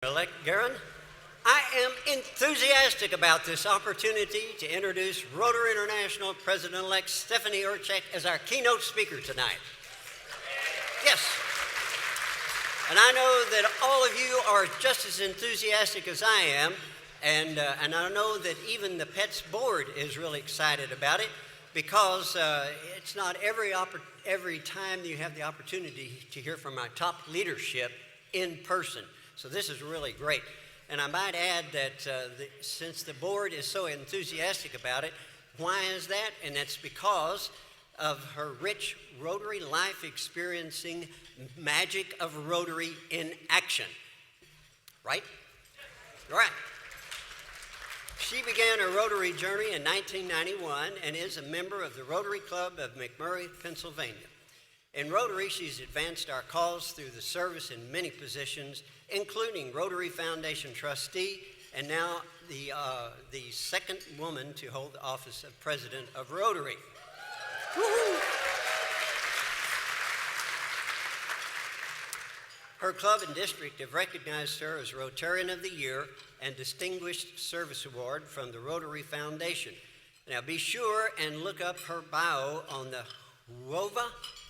Elect Garin, I am enthusiastic about this opportunity to introduce Rotary International President-elect Stephanie Urchick as our keynote speaker tonight. Yes. And I know that all of you are just as enthusiastic as I am, and I know that even the PETS board is really excited about it because it's not every time you have the opportunity to hear from our top leadership in person. So this is really great. And I might add that since the board is so enthusiastic about it, why is that? And that's because of her rich Rotary life experiencing magic of Rotary in action. Right? Right. She began her Rotary journey in 1991 and is a member of the Rotary Club of McMurray, Pennsylvania. In Rotary, she's advanced our cause through the service in many positions, including Rotary Foundation trustee, and now the second woman to hold the office of president of Rotary. Woo-hoo. Her club and district have recognized her as Rotarian of the Year and Distinguished Service Award from the Rotary Foundation. Now be sure and look up her bio on the WOVA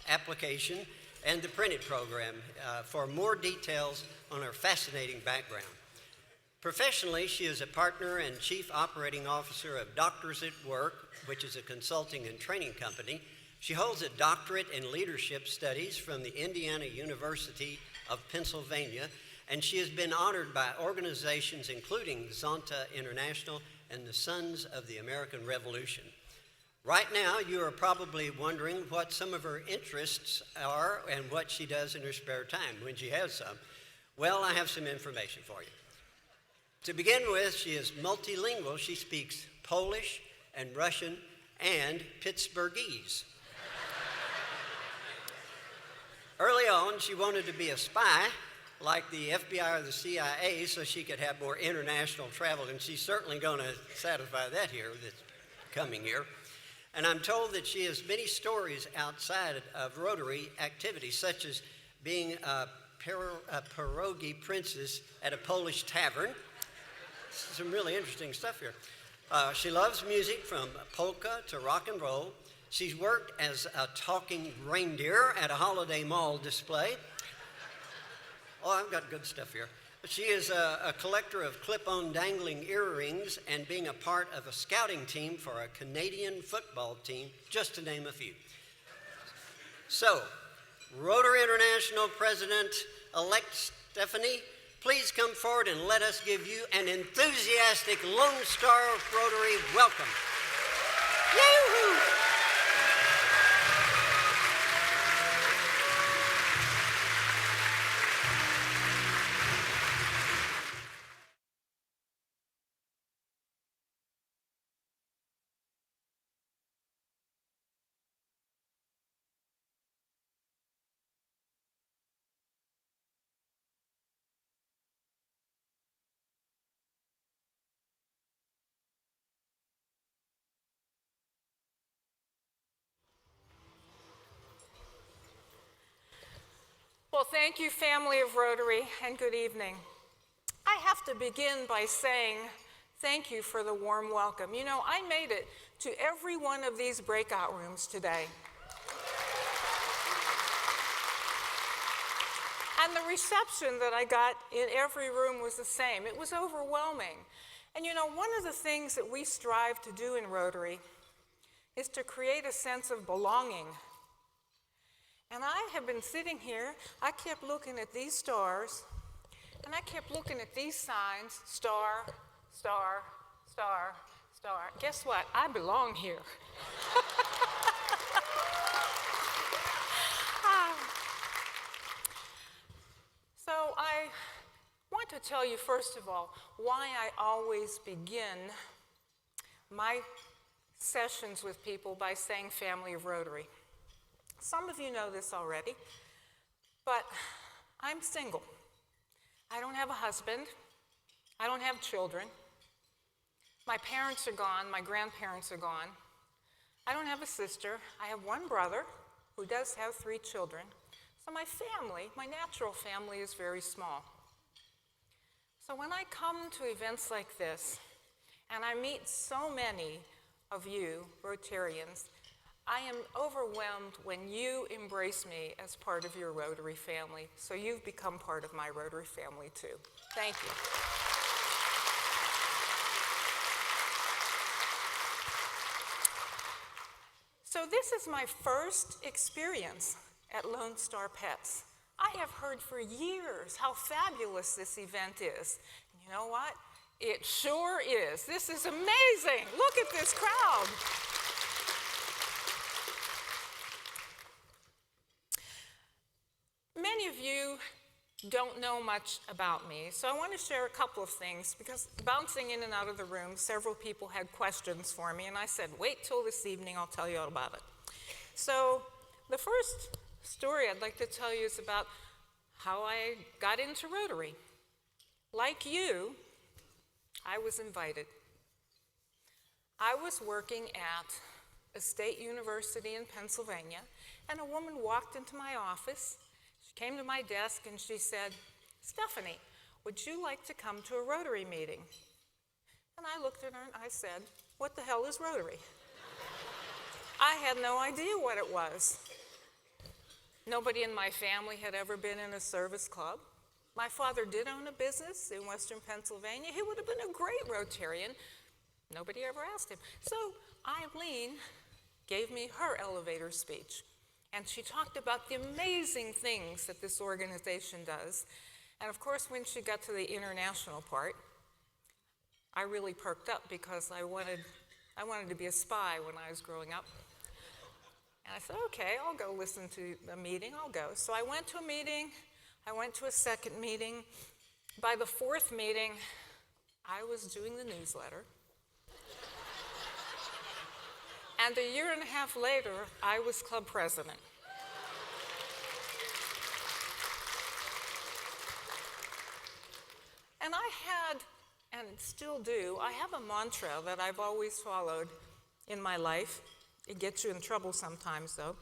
application and the printed program for more details on her fascinating background. Professionally, she is a partner and chief operating officer of Doctors at Work, which is a consulting and training company. She holds a doctorate in leadership studies from the Indiana University of Pennsylvania, and she has been honored by organizations including Zonta International and the Sons of the American Revolution. Right now, you are probably wondering what some of her interests are and what she does in her spare time, when she has some. Well, I have some information for you. To begin with, she is multilingual. She speaks Polish and Russian and Pittsburghese. Early on, she wanted to be a spy, like the FBI or the CIA, so she could have more international travel, and she's certainly going to satisfy that here this coming year. And I'm told that she has many stories outside of Rotary activities, such as being a pierogi princess at a Polish tavern. Some really interesting stuff here. She loves music from polka to rock and roll. She's worked as a talking reindeer at a holiday mall display. Oh, I've got good stuff here. She is a collector of clip-on dangling earrings and being a part of a scouting team for a Canadian football team, just to name a few. So, Rotary International President-elect Stephanie, please come forward and let us give you an enthusiastic Lone Star Rotary welcome. Yoo-hoo! Well, thank you, family of Rotary, and good evening. I have to begin by saying thank you for the warm welcome. You know, I made it to every one of these breakout rooms today. And the reception that I got in every room was the same. It was overwhelming. And you know, one of the things that we strive to do in Rotary is to create a sense of belonging. And I have been sitting here, I kept looking at these stars, and I kept looking at these signs, star, star, star, star. Guess what? I belong here. So I want to tell you, first of all, why I always begin my sessions with people by saying family of Rotary. Some of you know this already, but I'm single. I don't have a husband. I don't have children. My parents are gone. My grandparents are gone. I don't have a sister. I have one brother who does have 3 children. So my family, my natural family, is very small. So when I come to events like this, and I meet so many of you, Rotarians, I am overwhelmed when you embrace me as part of your Rotary family. So you've become part of my Rotary family too. Thank you. So this is my first experience at Lone Star Pets. I have heard for years how fabulous this event is. And you know what? It sure is. This is amazing. Look at this crowd. Many of you don't know much about me, so I want to share a couple of things because bouncing in and out of the room, several people had questions for me, and I said, wait till this evening, I'll tell you all about it. So the first story I'd like to tell you is about how I got into Rotary. Like you, I was invited. I was working at a state university in Pennsylvania, and a woman walked into my office. She came to my desk and she said, Stephanie, would you like to come to a Rotary meeting? And I looked at her and I said, what the hell is Rotary? I had no idea what it was. Nobody in my family had ever been in a service club. My father did own a business in Western Pennsylvania. He would have been a great Rotarian. Nobody ever asked him. So Eileen gave me her elevator speech. And she talked about the amazing things that this organization does. And of course, when she got to the international part, I really perked up because I wanted to be a spy when I was growing up. And I said, okay, I'll go listen to a meeting, I'll go. So I went to a meeting, I went to a second meeting. By the fourth meeting, I was doing the newsletter. And a year and a half later, I was club president. And I had, and still do, I have a mantra that I've always followed in my life. It gets you in trouble sometimes, though.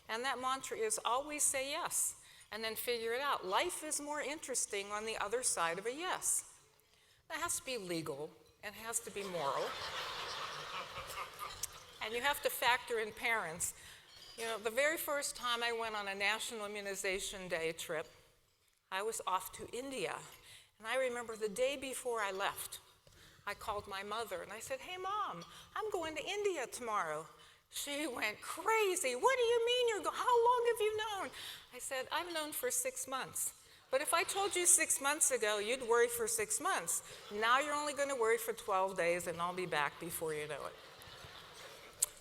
And that mantra is always say yes, and then figure it out. Life is more interesting on the other side of a yes. It has to be legal, and it has to be moral. And you have to factor in parents. You know, the very first time I went on a National Immunization Day trip, I was off to India. And I remember the day before I left, I called my mother and I said, hey Mom, I'm going to India tomorrow. She went crazy. What do you mean you're going? How long have you known? I said, I've known for 6 months. But if I told you 6 months ago, you'd worry for 6 months. Now you're only going to worry for 12 days and I'll be back before you know it.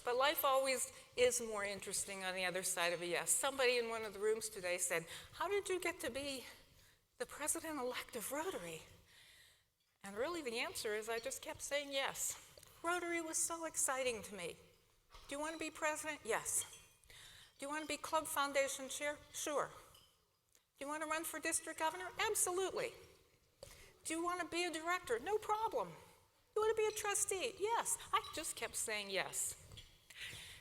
But life always is more interesting on the other side of a yes. Somebody in one of the rooms today said, how did you get to be the president-elect of Rotary? And really the answer is I just kept saying yes. Rotary was so exciting to me. Do you want to be president? Yes. Do you want to be club foundation chair? Sure. Do you want to run for district governor? Absolutely. Do you want to be a director? No problem. Do you want to be a trustee? Yes. I just kept saying yes.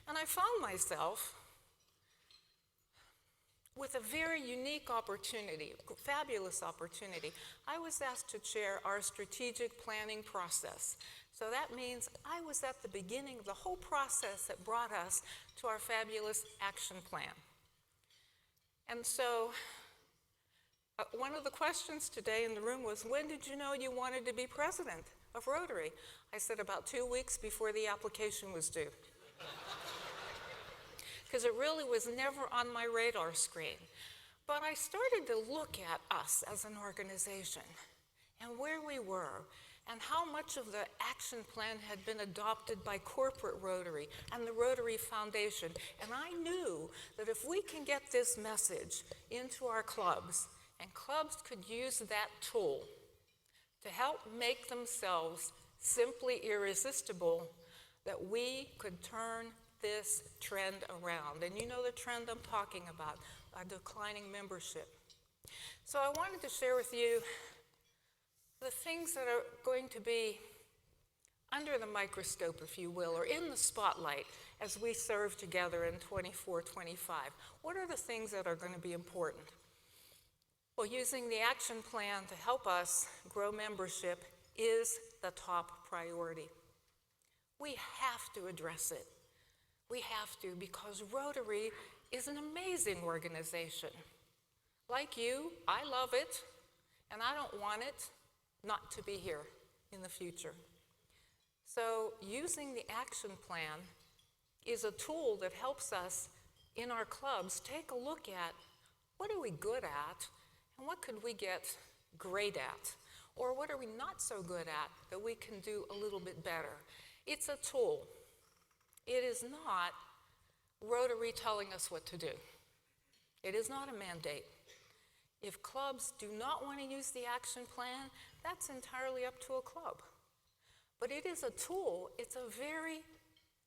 And I found myself with a very unique opportunity, a fabulous opportunity. I was asked to chair our strategic planning process. So that means I was at the beginning of the whole process that brought us to our fabulous action plan. And so one of the questions today in the room was, when did you know you wanted to be president of Rotary? I said about 2 weeks before the application was due. Because it really was never on my radar screen. But I started to look at us as an organization and where we were and how much of the action plan had been adopted by corporate Rotary and the Rotary Foundation. And I knew that if we can get this message into our clubs, and clubs could use that tool to help make themselves simply irresistible, that we could turn this trend around. And you know the trend I'm talking about, a declining membership. So I wanted to share with you the things that are going to be under the microscope, if you will, or in the spotlight as we serve together in 24-25. What are the things that are going to be important? Well, using the action plan to help us grow membership is the top priority. We have to address it. We have to, because Rotary is an amazing organization. Like you, I love it, and I don't want it not to be here in the future. So using the action plan is a tool that helps us in our clubs take a look at what are we good at and what could we get great at, or what are we not so good at that we can do a little bit better. It's a tool. It is not Rotary telling us what to do. It is not a mandate. If clubs do not want to use the action plan, that's entirely up to a club. But it is a tool. It's a very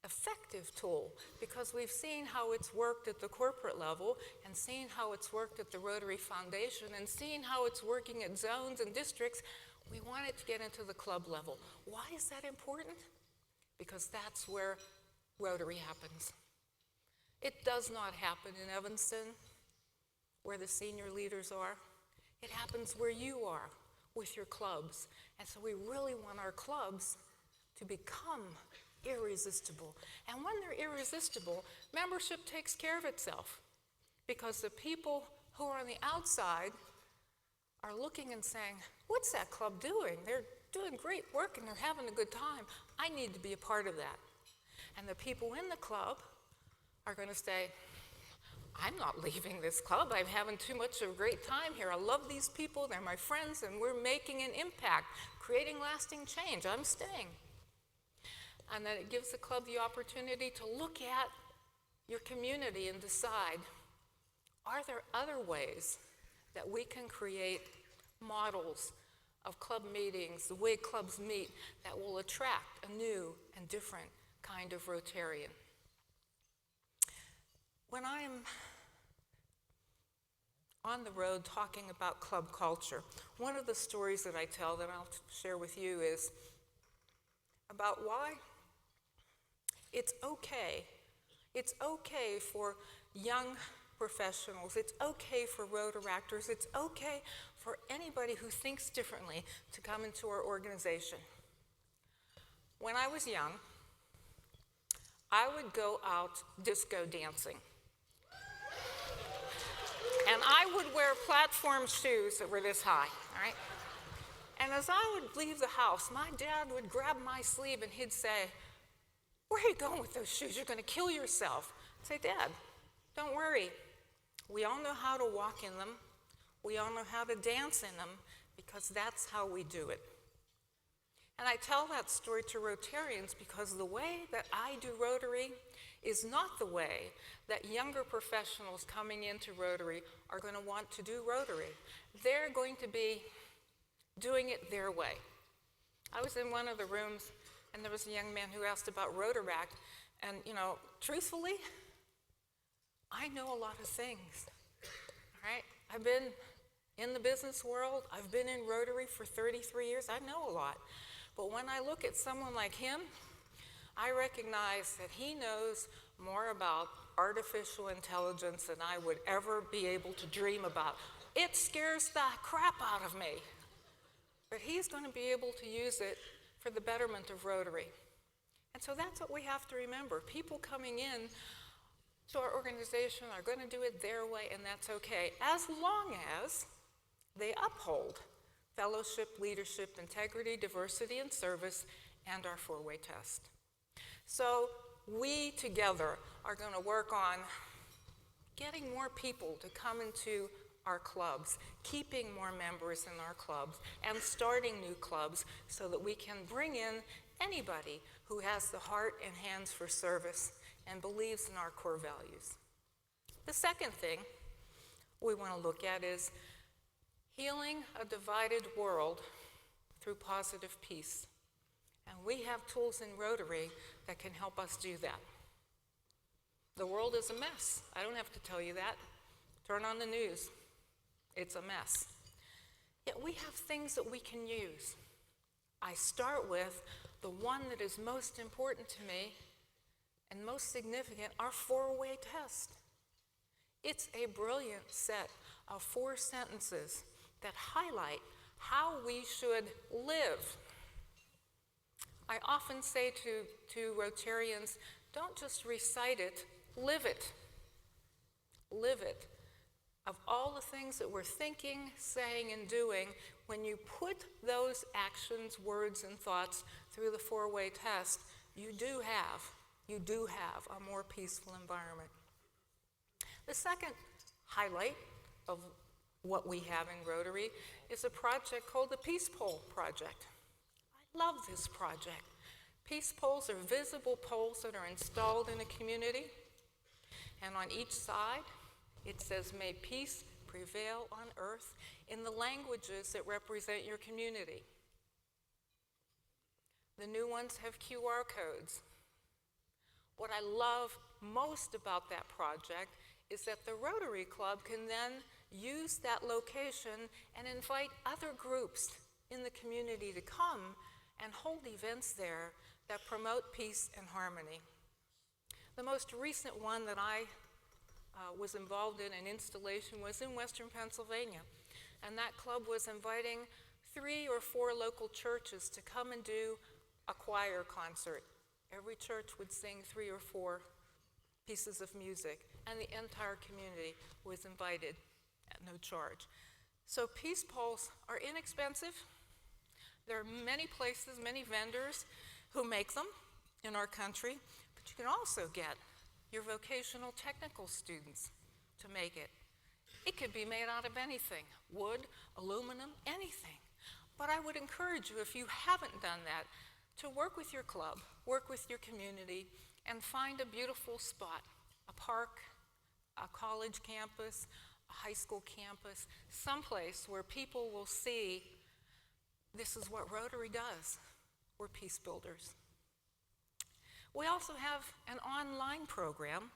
effective tool because we've seen how it's worked at the corporate level and seen how it's worked at the Rotary Foundation and seen how it's working at zones and districts. We want it to get into the club level. Why is that important? Because that's where Rotary happens. It does not happen in Evanston, where the senior leaders are. It happens where you are with your clubs. And so we really want our clubs to become irresistible. And when they're irresistible, membership takes care of itself, because the people who are on the outside are looking and saying, what's that club doing? They're doing great work and they're having a good time. I need to be a part of that. And the people in the club are going to say, I'm not leaving this club. I'm having too much of a great time here. I love these people. They're my friends, and we're making an impact, creating lasting change. I'm staying. And then it gives the club the opportunity to look at your community and decide, are there other ways that we can create models of club meetings, the way clubs meet, that will attract a new and different kind of Rotarian? When I'm on the road talking about club culture, one of the stories that I tell that I'll share with you is about why it's okay. It's okay for young professionals. It's okay for Rotaractors. It's okay for anybody who thinks differently to come into our organization. When I was young, I would go out disco dancing. And I would wear platform shoes that were this high, all right? And as I would leave the house, my dad would grab my sleeve and he'd say, where are you going with those shoes? You're going to kill yourself. I'd say, Dad, don't worry. We all know how to walk in them. We all know how to dance in them, because that's how we do it. And I tell that story to Rotarians because the way that I do Rotary is not the way that younger professionals coming into Rotary are going to want to do Rotary. They're going to be doing it their way. I was in one of the rooms, and there was a young man who asked about Rotaract, and, truthfully, I know a lot of things, all right? I've been in the business world. I've been in Rotary for 33 years. I know a lot. But when I look at someone like him, I recognize that he knows more about artificial intelligence than I would ever be able to dream about. It scares the crap out of me. But he's going to be able to use it for the betterment of Rotary. And so that's what we have to remember. People coming in to our organization are going to do it their way, and that's okay, as long as they uphold fellowship, leadership, integrity, diversity, and service, and our four-way test. So we together are going to work on getting more people to come into our clubs, keeping more members in our clubs, and starting new clubs so that we can bring in anybody who has the heart and hands for service and believes in our core values. The second thing we want to look at is healing a divided world through positive peace. And we have tools in Rotary that can help us do that. The world is a mess. I don't have to tell you that. Turn on the news. It's a mess. Yet we have things that we can use. I start with the one that is most important to me and most significant, our four-way test. It's a brilliant set of 4 sentences that highlight how we should live. I often say to Rotarians, don't just recite it, live it. Live it. Of all the things that we're thinking, saying, and doing, when you put those actions, words, and thoughts through the 4-way test, you do have a more peaceful environment. The second highlight of what we have in Rotary is a project called the Peace Pole Project. I love this project. Peace poles are visible poles that are installed in a community, and on each side it says, "May peace prevail on earth," in the languages that represent your community. The new ones have QR codes. What I love most about that project is that the Rotary Club can then use that location and invite other groups in the community to come and hold events there that promote peace and harmony. The most recent one that I was involved in an installation was in Western Pennsylvania, and that club was inviting 3 or 4 local churches to come and do a choir concert. Every church would sing 3 or 4 pieces of music, and the entire community was invited at no charge. So peace poles are inexpensive. There are many places, many vendors who make them in our country, but you can also get your vocational technical students to make it. It could be made out of anything, wood, aluminum, anything. But I would encourage you, if you haven't done that, to work with your club, work with your community, and find a beautiful spot, a park, a college campus, a high school campus, someplace where people will see this is what Rotary does. We're peace builders. We also have an online program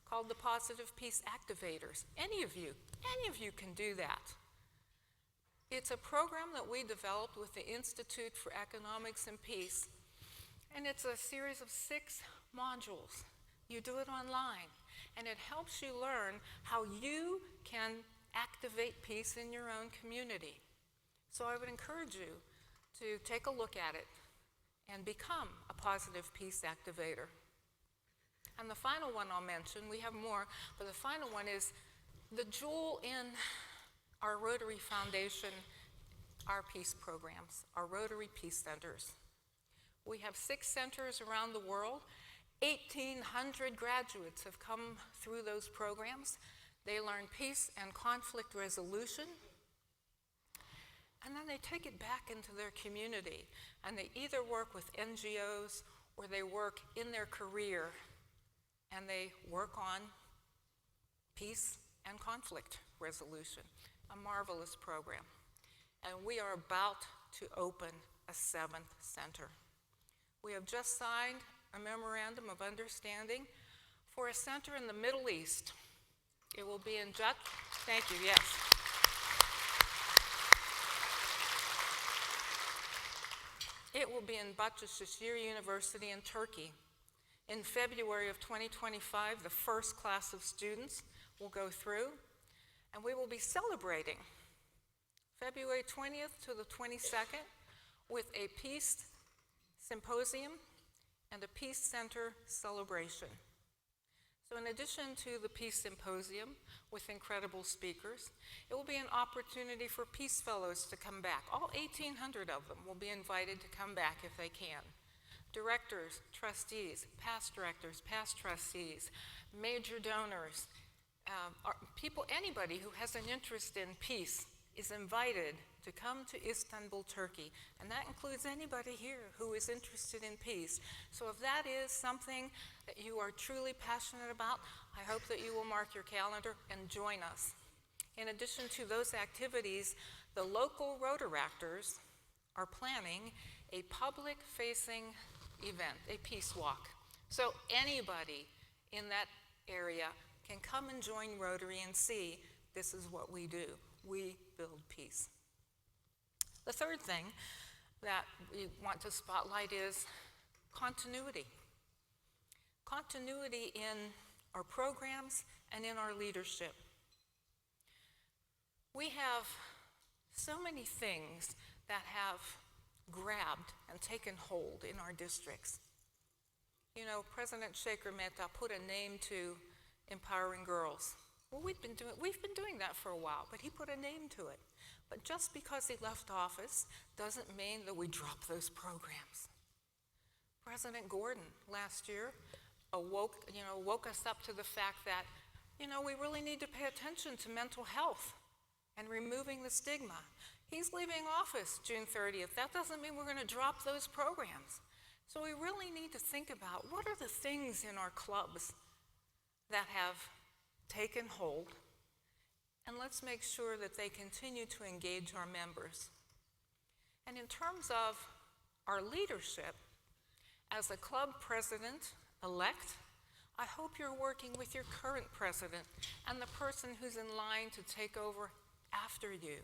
called the Positive Peace Activators. Any of you can do that. It's a program that we developed with the Institute for Economics and Peace, and it's a series of 6 modules. You do it online, and it helps you learn how you can activate peace in your own community. So I would encourage you to take a look at it and become a positive peace activator. And the final one I'll mention, we have more, but the final one is the jewel in our Rotary Foundation, our peace programs, our Rotary Peace Centers. We have 6 centers around the world. 1,800 graduates have come through those programs. They learn peace and conflict resolution, and then they take it back into their community, and they either work with NGOs or they work in their career, and they work on peace and conflict resolution. A marvelous program. And we are about to open a 7th center. We have just signed a memorandum of understanding for a center in the Middle East. It will be in Thank you, yes. It will be in Başakşehir University in Turkey. In February of 2025, the first class of students will go through, and we will be celebrating February 20th to the 22nd with a peace symposium and a peace center celebration. So in addition to the peace symposium with incredible speakers, it will be an opportunity for peace fellows to come back. All 1,800 of them will be invited to come back if they can. Directors, trustees, past directors, past trustees, major donors, anybody who has an interest in peace is invited to come to Istanbul, Turkey, and that includes anybody here who is interested in peace. So if that is something that you are truly passionate about, I hope that you will mark your calendar and join us. In addition to those activities, the local Rotaractors are planning a public-facing event, a peace walk. So anybody in that area can come and join Rotary and see this is what we do. We build peace. The third thing that we want to spotlight is continuity. Continuity in our programs and in our leadership. We have so many things that have grabbed and taken hold in our districts. You know, President Shaker Mehta put a name to empowering girls. Well, we've been doing that for a while, but he put a name to it. But just because he left office doesn't mean that we drop those programs. President Gordon last year woke us up to the fact that, we really need to pay attention to mental health and removing the stigma. He's leaving office June 30th. That doesn't mean we're going to drop those programs. So we really need to think about what are the things in our clubs that have taken hold, and let's make sure that they continue to engage our members. And in terms of our leadership, as a club president-elect, I hope you're working with your current president and the person who's in line to take over after you,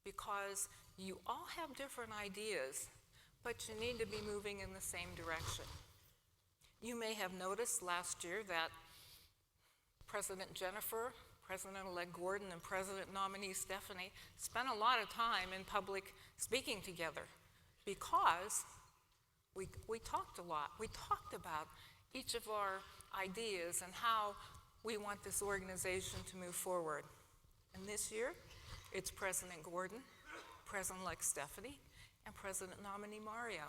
because you all have different ideas, but you need to be moving in the same direction. You may have noticed last year that President Jennifer, President-elect Gordon, and President-nominee Stephanie spent a lot of time in public speaking together because we talked a lot. We talked about each of our ideas and how we want this organization to move forward. And this year, it's President Gordon, President-elect Stephanie, and President-nominee Mario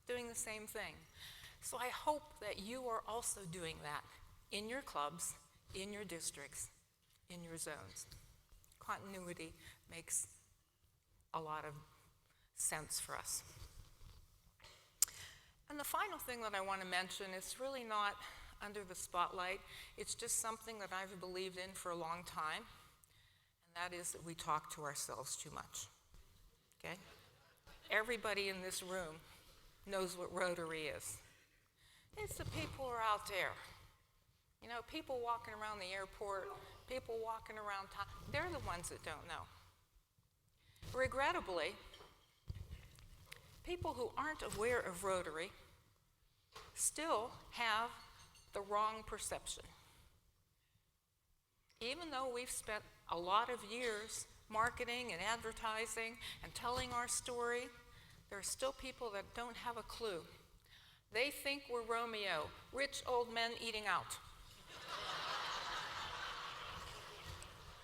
doing the same thing. So I hope that you are also doing that in your clubs, in your districts, in your zones. Continuity makes a lot of sense for us. And the final thing that I want to mention is really not under the spotlight. It's just something that I've believed in for a long time, and that is that we talk to ourselves too much, okay? Everybody in this room knows what Rotary is. It's the people who are out there. People walking around the airport, people walking around town, they're the ones that don't know. Regrettably, people who aren't aware of Rotary still have the wrong perception. Even though we've spent a lot of years marketing and advertising and telling our story, there are still people that don't have a clue. They think we're Romeo, rich old men eating out.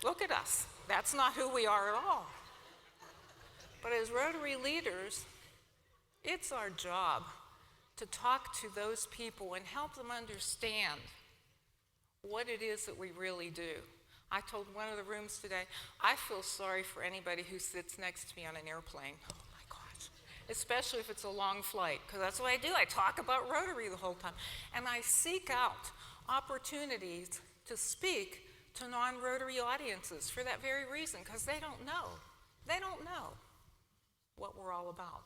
Look at us. That's not who we are at all. But as Rotary leaders, it's our job to talk to those people and help them understand what it is that we really do. I told one of the rooms today, I feel sorry for anybody who sits next to me on an airplane. Oh my gosh. Especially if it's a long flight, because that's what I do. I talk about Rotary the whole time. And I seek out opportunities to speak to non-Rotary audiences for that very reason, because they don't know. They don't know what we're all about.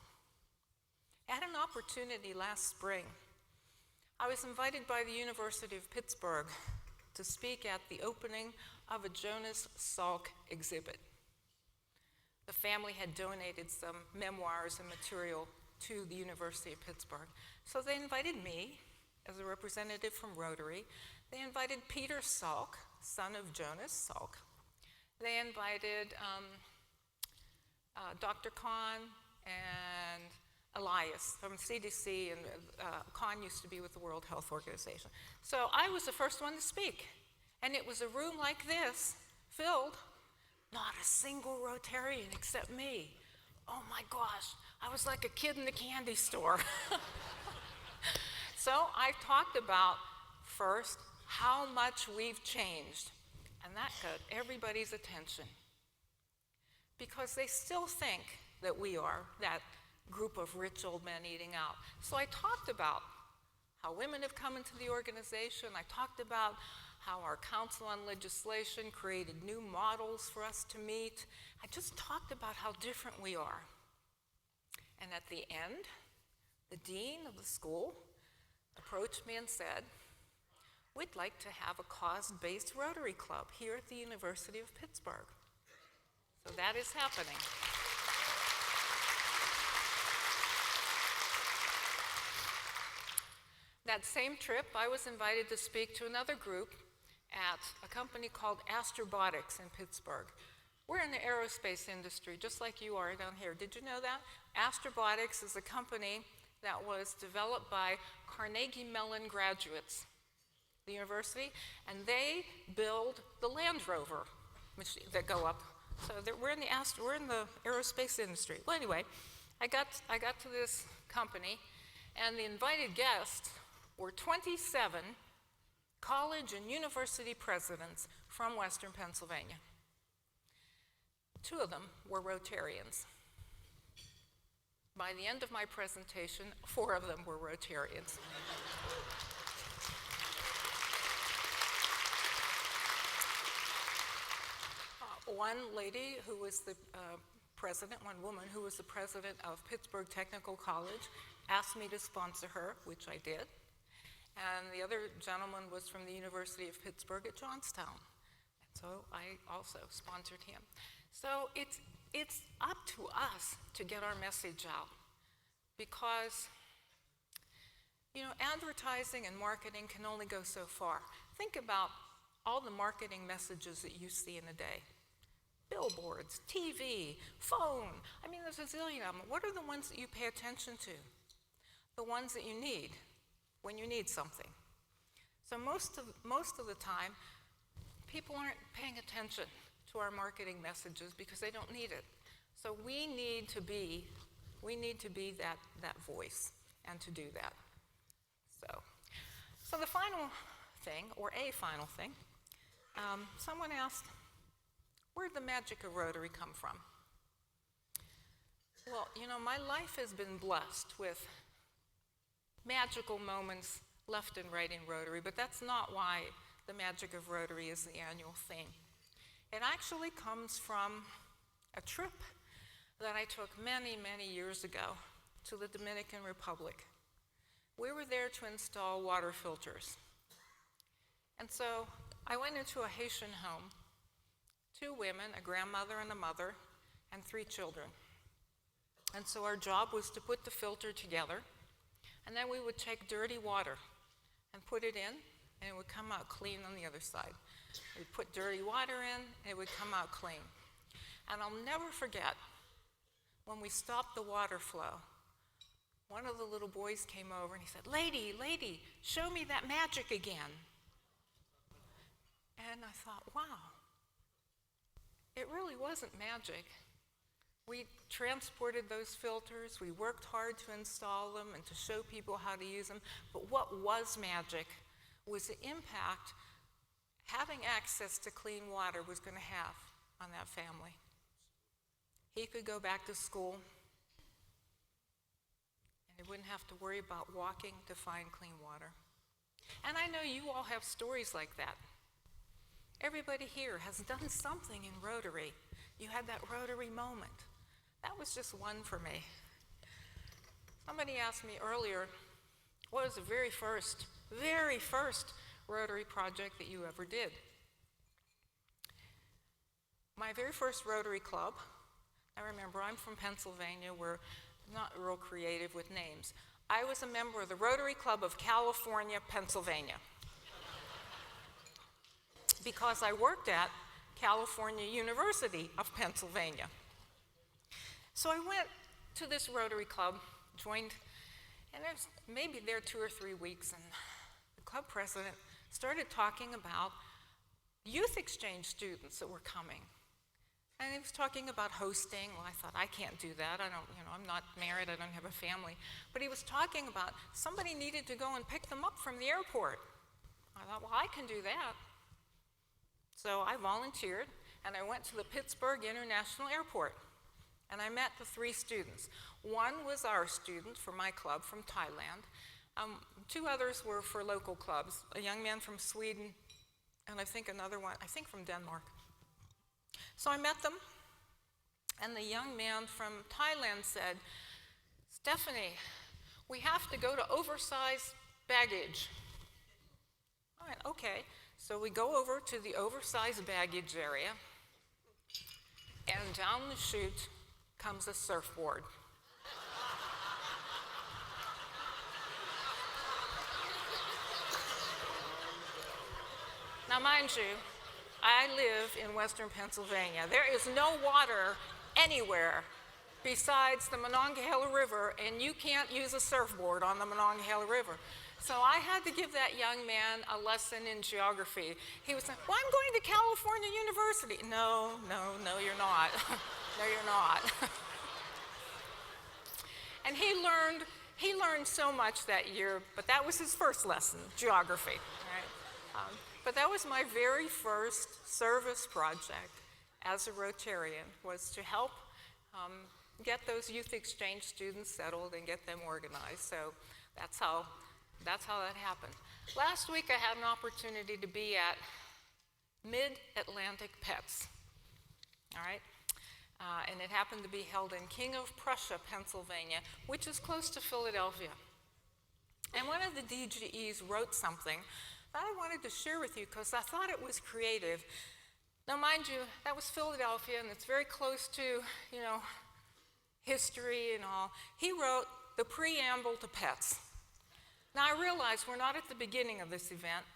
I had an opportunity last spring. I was invited by the University of Pittsburgh to speak at the opening of a Jonas Salk exhibit. The family had donated some memoirs and material to the University of Pittsburgh. So they invited me as a representative from Rotary. They invited Peter Salk, son of Jonas Salk. They invited Dr. Kahn and Elias from CDC, and Kahn used to be with the World Health Organization. So I was the first one to speak, and it was a room like this, filled, not a single Rotarian except me. Oh my gosh, I was like a kid in the candy store. So I talked about, first, how much we've changed, and that got everybody's attention, because they still think that we are that group of rich old men eating out. So I talked about how women have come into the organization. I talked about how our Council on Legislation created new models for us to meet. I just talked about how different we are. And at the end, the dean of the school approached me and said, "We'd like to have a cause-based Rotary Club here at the University of Pittsburgh." So that is happening. That same trip, I was invited to speak to another group at a company called Astrobotics in Pittsburgh. We're in the aerospace industry, just like you are down here. Did you know that? Astrobotics is a company that was developed by Carnegie Mellon graduates, the university, and they build the Land Rover machine that go up. So we're in the aerospace industry. Well, anyway, I got to this company, and the invited guests were 27 college and university presidents from Western Pennsylvania. 2 of them were Rotarians. By the end of my presentation, 4 of them were Rotarians. One lady who was the one woman who was the president of Pittsburgh Technical College, asked me to sponsor her, which I did. And the other gentleman was from the University of Pittsburgh at Johnstown. And so I also sponsored him. So it's up to us to get our message out, because advertising and marketing can only go so far. Think about all the marketing messages that you see in a day. Billboards, TV, phone. I mean, there's a zillion of them. What are the ones that you pay attention to? The ones that you need when you need something. So most of the time, people aren't paying attention to our marketing messages because they don't need it. So we need to be that voice, and to do that. So the final thing, or a final thing, someone asked, where did the magic of Rotary come from? Well, my life has been blessed with magical moments left and right in Rotary, but that's not why the magic of Rotary is the annual theme. It actually comes from a trip that I took many, many years ago to the Dominican Republic. We were there to install water filters. And so I went into a Haitian home, 2 women, a grandmother and a mother, and 3 children. And so our job was to put the filter together, and then we would take dirty water and put it in, and it would come out clean on the other side. We'd put dirty water in, and it would come out clean. And I'll never forget, when we stopped the water flow, one of the little boys came over and he said, lady, show me that magic again. And I thought, wow, it really wasn't magic. We transported those filters, we worked hard to install them and to show people how to use them, but what was magic was the impact having access to clean water was going to have on that family. He could go back to school, and he wouldn't have to worry about walking to find clean water. And I know you all have stories like that. Everybody here has done something in Rotary. You had that Rotary moment. That was just one for me. Somebody asked me earlier, what was the very first Rotary project that you ever did? My very first Rotary club, I remember I'm from Pennsylvania, we're not real creative with names. I was a member of the Rotary Club of California, Pennsylvania, because I worked at California University of Pennsylvania. So I went to this Rotary Club, joined, and I was maybe there 2 or 3 weeks, and the club president started talking about youth exchange students that were coming. And he was talking about hosting. Well, I thought, I can't do that. I'm not married, I don't have a family. But he was talking about somebody needed to go and pick them up from the airport. I thought, well, I can do that. So I volunteered, and I went to the Pittsburgh International Airport, and I met the 3 students. One was our student for my club from Thailand. 2 others were for local clubs, a young man from Sweden, and I think another one, from Denmark. So I met them, and the young man from Thailand said, Stephanie, we have to go to oversized baggage. I went, okay. So we go over to the oversized baggage area, and down the chute comes a surfboard. Now, mind you, I live in western Pennsylvania. There is no water anywhere besides the Monongahela River, and you can't use a surfboard on the Monongahela River. So I had to give that young man a lesson in geography. He was saying, well, I'm going to California University. No, you're not. No, you're not. And he learned so much that year, but that was his first lesson, geography. Right? But that was my very first service project as a Rotarian, was to help get those youth exchange students settled and get them organized. So that's how that happened. Last week I had an opportunity to be at Mid-Atlantic Pets, all right? And it happened to be held in King of Prussia, Pennsylvania, which is close to Philadelphia. And one of the DGEs wrote something that I wanted to share with you because I thought it was creative. Now, mind you, that was Philadelphia, and it's very close to, history and all. He wrote the preamble to pets. Now, I realize we're not at the beginning of this event,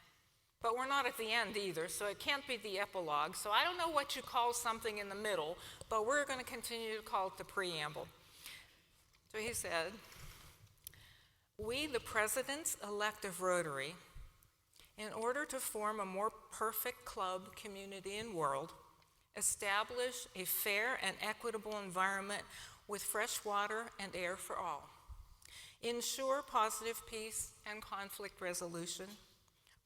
but we're not at the end either, so it can't be the epilogue. So I don't know what you call something in the middle, but we're going to continue to call it the preamble. So he said, "We, the presidents-elect of Rotary, in order to form a more perfect club, community, and world, establish a fair and equitable environment with fresh water and air for all, ensure positive peace and conflict resolution,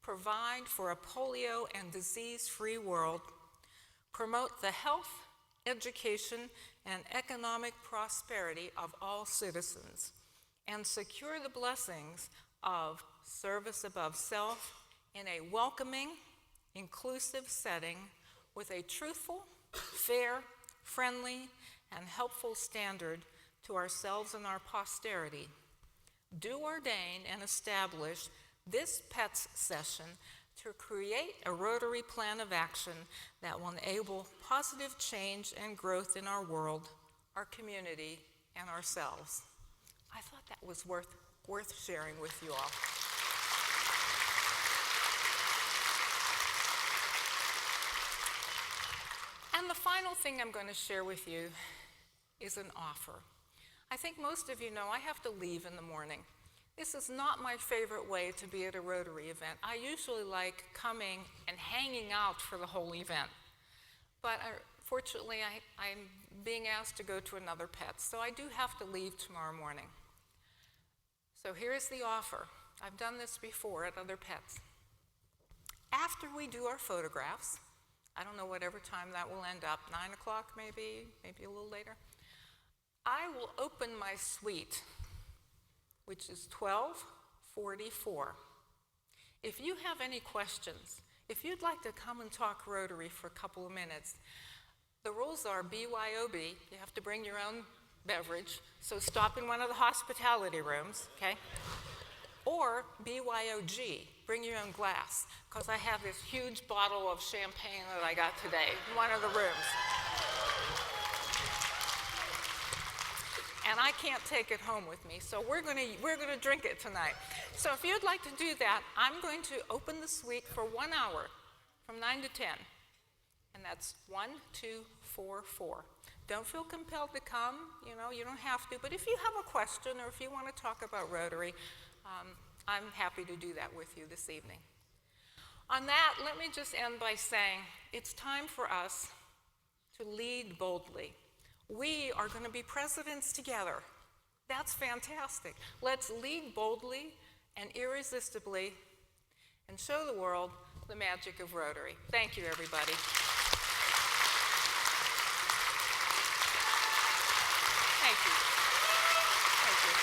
provide for a polio and disease-free world, promote the health, education, and economic prosperity of all citizens, and secure the blessings of service above self in a welcoming, inclusive setting with a truthful, fair, friendly, and helpful standard to ourselves and our posterity. Do ordain and establish this PETS session to create a Rotary plan of action that will enable positive change and growth in our world, our community, and ourselves." I thought that was worth sharing with you all. And the final thing I'm going to share with you is an offer. I think most of you know I have to leave in the morning. This is not my favorite way to be at a Rotary event. I usually like coming and hanging out for the whole event. But fortunately, I'm being asked to go to another pet, so I do have to leave tomorrow morning. So here's the offer. I've done this before at other pets. After we do our photographs, I don't know whatever time that will end up, 9 o'clock maybe a little later, I will open my suite, which is 1244. If you have any questions, if you'd like to come and talk Rotary for a couple of minutes, the rules are BYOB, you have to bring your own beverage, so stop in one of the hospitality rooms, okay? Or BYOG, bring your own glass, because I have this huge bottle of champagne that I got today in one of the rooms. And I can't take it home with me, so we're gonna drink it tonight. So if you'd like to do that, I'm going to open the suite for 1 hour, from 9 to 10, and that's 1244. Don't feel compelled to come, you don't have to, but if you have a question or if you want to talk about Rotary, I'm happy to do that with you this evening. On that, let me just end by saying it's time for us to lead boldly. We are going to be presidents together. That's fantastic. Let's lead boldly and irresistibly and show the world the magic of Rotary. Thank you, everybody. Thank you. Thank you.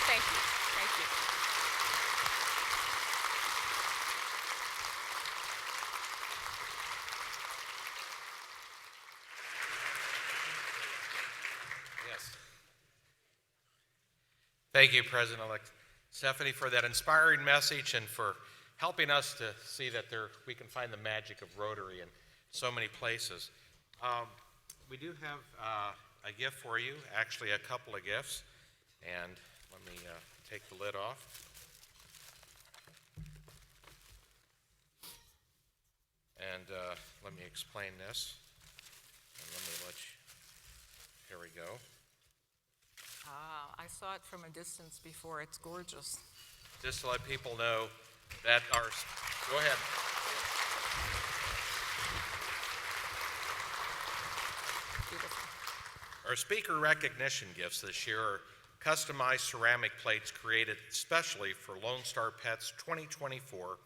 Thank you. Thank you. Yes. Thank you, President-elect Stephanie, for that inspiring message and for helping us to see that we can find the magic of Rotary in so many places. We do have a gift for you, actually a couple of gifts, and let me take the lid off. And let me explain this. And let me let you, here we go. Ah, I saw it from a distance before. It's gorgeous. Just to let people know that our, go ahead. Beautiful. Our speaker recognition gifts this year are customized ceramic plates created especially for Lone Star Pets 2024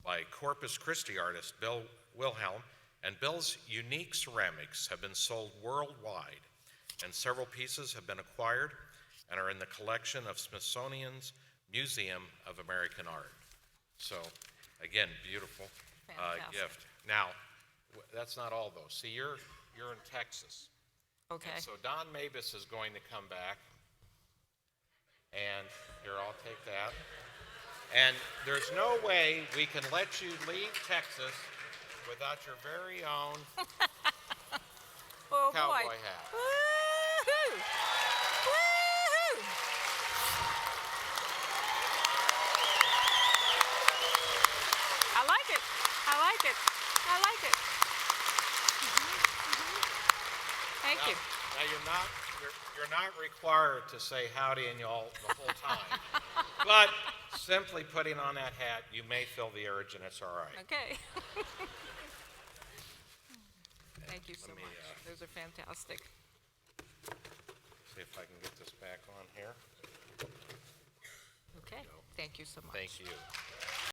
by Corpus Christi artist Bill Wilhelm, and Bill's unique ceramics have been sold worldwide, and several pieces have been acquired and are in the collection of Smithsonian's Museum of American Art. So, again, beautiful gift. Now, that's not all though. See, you're in Texas. Okay. And so Don Mabus is going to come back, and here, I'll take that. And there's no way we can let you leave Texas without your very own Oh, cowboy boy. hat. Woo-hoo! Woo-hoo! I like it. I like it. I like it. Thank you. Now you're not required to say howdy and y'all the whole time, but simply putting on that hat, you may feel the urge, and it's all right. Okay. Thank you so Let me, much. Those are fantastic. See if I can get this back on here. Okay. Thank you so much. Thank you.